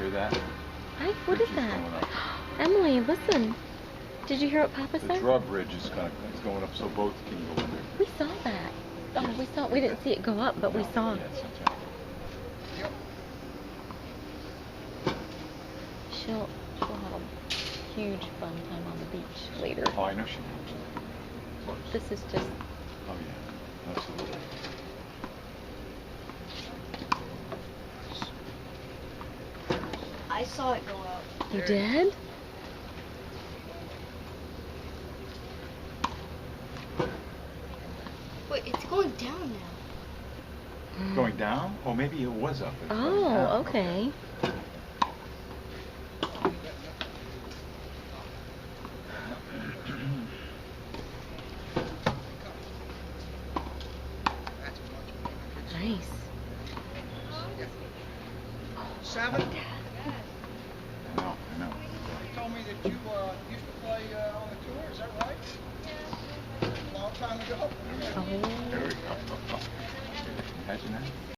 Hear that? Hi, what is that? Emily, listen. Did you hear what Papa The said? drawbridge is going up so boats can go in there. We saw that. Oh, we didn't see it go up, but we saw. Yes, that's right. She'll have a huge fun time on the beach later. Oh, I know she will. This is just. Oh yeah, absolutely. I saw it go up. You did? Wait, it's going down now. Going down? Oh, maybe it was up. It's going down. Oh, okay. Nice. 7? I know. You told me that you used to play on the tour, is that right? A long time ago. There we go. Imagine that.